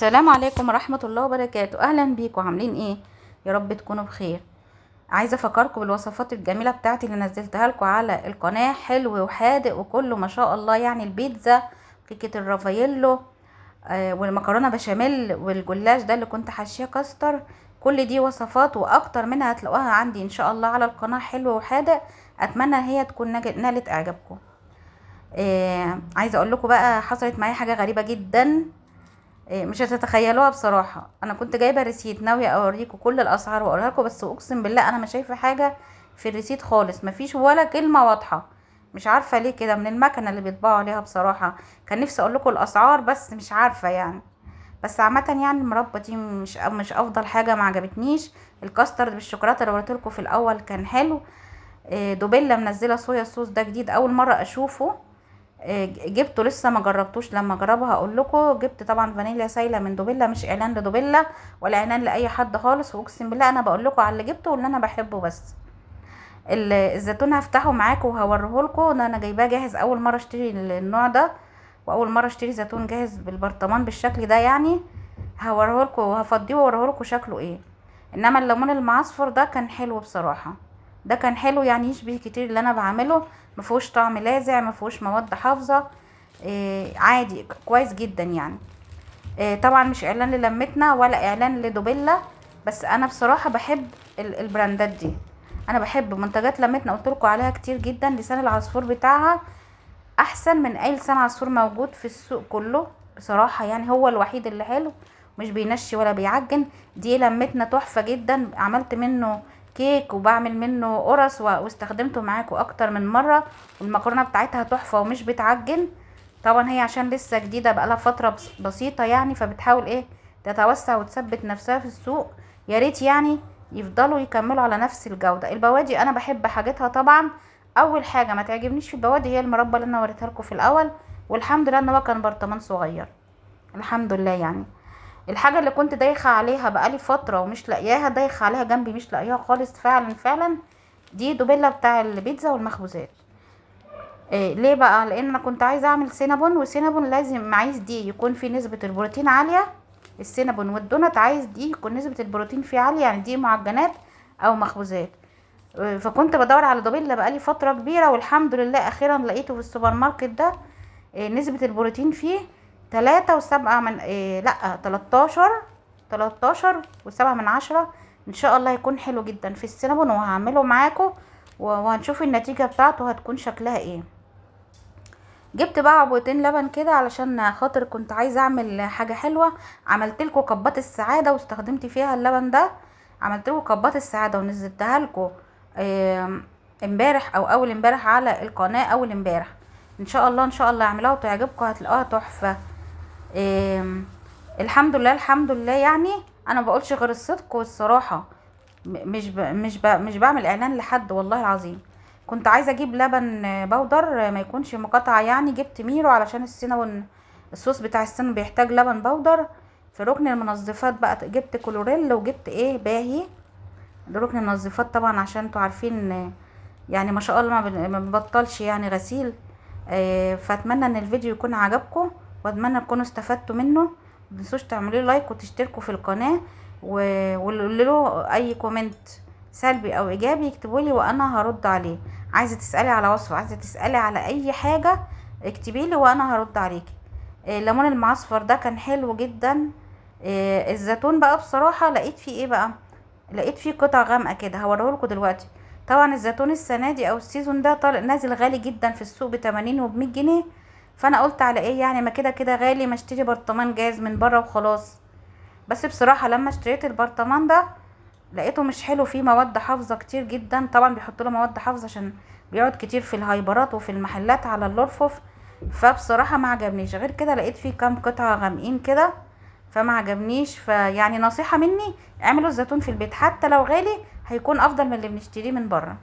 السلام عليكم ورحمة الله وبركاته. اهلا بيكم، عاملين ايه؟ يا رب تكونوا بخير. عايزة افكركم بالوصفات الجميلة بتاعتي اللي نزلتها لكم على القناة، حلو وحادق وكله ما شاء الله. يعني البيتزا، كيكة الرافاييلو، والمكرونة بشاميل، والجلاش ده اللي كنت حاشيه كاستر. كل دي وصفات واكتر منها هتلاقوها عندي ان شاء الله على القناة، حلو وحادق. اتمنى هي تكون نالت اعجابكم. عايزة اقول لكم بقى، حصلت معايا حاجة غريبة جدا. مش هتتخيلوها بصراحة. انا كنت جايبة ريسيت ناوية اوريكم كل الاسعار واقولها لكم، بس اقسم بالله انا ما شايفة حاجة في الريسيت خالص، مفيش ولا كلمة واضحة. مش عارفة ليه كده، من المكنة اللي بيطبعوا عليها بصراحة. كان نفسي اقول لكم الاسعار بس مش عارفة يعني. بس عامة يعني المربى دي مش افضل حاجة، ما عجبتنيش. الكاسترد بالشوكولاتة اللي وريته لكم في الاول كان حلو. دوبيلا منزلة صويا صوص، ده جديد اول مرة اشوفه. جبته لسه ما جربتوش، لما اجربه هقول لكم. جبت طبعا فانيليا سايله من دوبيلا، مش اعلان لدوبيلا ولا اعلان لاي حد خالص، واقسم بالله انا بقول لكم على اللي جبته واللي انا بحبه بس. الزيتون هفتحه معاكم وهوريه لكم. انا جايباه جاهز، اول مره اشتري النوع ده، واول مره اشتري زيتون جاهز بالبرطمان بالشكل ده يعني. هوريه لكم وهفضيه واوريه لكم شكله ايه. انما الليمون المعصفر ده كان حلو بصراحه. ده كان حلو يعني، يشبه كتير اللي انا بعمله. مفيهوش طعم لاذع، مفيهوش مواد حافظه. عادي كويس جدا يعني. طبعا مش اعلان للمتنا ولا اعلان لدوبيلا، بس انا بصراحه بحب البراندات دي. انا بحب منتجات لمتنا، قلت لكم عليها كتير جدا. لسان العصفور بتاعها احسن من اي لسان عصفور موجود في السوق كله بصراحه يعني. هو الوحيد اللي حلو، مش بينشي ولا بيعجن. دي لمتنا تحفه جدا، عملت منه كيك وبعمل منه قرص واستخدمته معاكم اكتر من مره. والمكرونه بتاعتها تحفه ومش بتعجن. طبعا هي عشان لسه جديده بقالها فتره بسيطه يعني، فبتحاول ايه تتوسع وتثبت نفسها في السوق. يا ريت يعني يفضلوا يكملوا على نفس الجوده. البوادي انا بحب حاجتها طبعا. اول حاجه ما تعجبنيش في البوادي هي المربى اللي انا وريتها لكم في الاول، والحمد لله ان هو كان برطمان صغير. الحمد لله يعني. الحاجه اللي كنت دايخه عليها بقالي فتره ومش لاقياها، دايخه عليها جنبي مش لاقياها خالص فعلا فعلا. دي دوبيلا بتاع البيتزا والمخبوزات. ليه بقى؟ لان انا كنت عايزه اعمل سينابون، والسينابون لازم عايز دي يكون في نسبه البروتين عاليه. السينابون والدونات عايز دي يكون نسبه البروتين فيه عاليه، يعني دي معجنات او مخبوزات. فكنت بدور على دوبيلا بقالي فتره كبيره، والحمد لله اخيرا لقيته في السوبر ماركت ده. نسبه البروتين فيه 3.7 من لا 13.7 ان شاء الله يكون حلو جدا في السينابون، وهعمله معاكم وهنشوف النتيجه بتاعته هتكون شكلها ايه. جبت بقى عبوتين لبن كده علشان خاطر كنت عايزه اعمل حاجه حلوه. عملت لكم كبات السعاده واستخدمت فيها اللبن ده. عملت لكم كبات السعاده ونزلتها لكم امبارح او اول امبارح على القناه. اول امبارح ان شاء الله ان شاء الله اعملها وتعجبكم، هتلاقوها تحفه. الحمد لله الحمد لله يعني. انا ما بقولش غير الصدق والصراحه. مش بعمل اعلان لحد والله العظيم. كنت عايزه اجيب لبن بودر ما يكونش مقطع يعني. جبت ميرو علشان السينابون، الصوص بتاع السينابون بيحتاج لبن بودر. في ركن المنظفات بقى جبت كلوريل وجبت ايه باهي. ده ركن المنظفات طبعا عشان انتوا عارفين يعني ما شاء الله ما بنبطلش يعني غسيل. فاتمنى ان الفيديو يكون عجبكم، واتمنى تكونوا استفدتوا منه. متنسوش تعملوا لايك وتشتركوا في القناه، واللي له اي كومنت سلبي او ايجابي يكتبوا لي وانا هرد عليه. عايزه تسالي على وصفه، عايزه تسالي على اي حاجه، اكتبي لي وانا هرد عليكي. الليمون المعصفر ده كان حلو جدا. الزيتون بقى بصراحه لقيت فيه ايه بقى، لقيت فيه قطع غامقه كده هوريهولكوا دلوقتي. طبعا الزيتون السنه دي او السيزون ده طالع نازل غالي جدا في السوق ب80 وب100 جنيه. فانا قلت على ايه يعني، ما كده كده غالي، ما اشتري برطمان جاهز من بره وخلاص. بس بصراحه لما اشتريت البرطمان ده لقيته مش حلو، فيه مواد حافظه كتير جدا. طبعا بيحطوا له مواد حافظه عشان بيقعد كتير في الهايبرات وفي المحلات على الرفوف. فبصراحه ما عجبنيش. غير كده لقيت فيه كام قطعه غامقين كده، فما عجبنيش. فيعني نصيحه مني، اعملوا الزيتون في البيت حتى لو غالي، هيكون افضل من اللي بنشتريه من بره.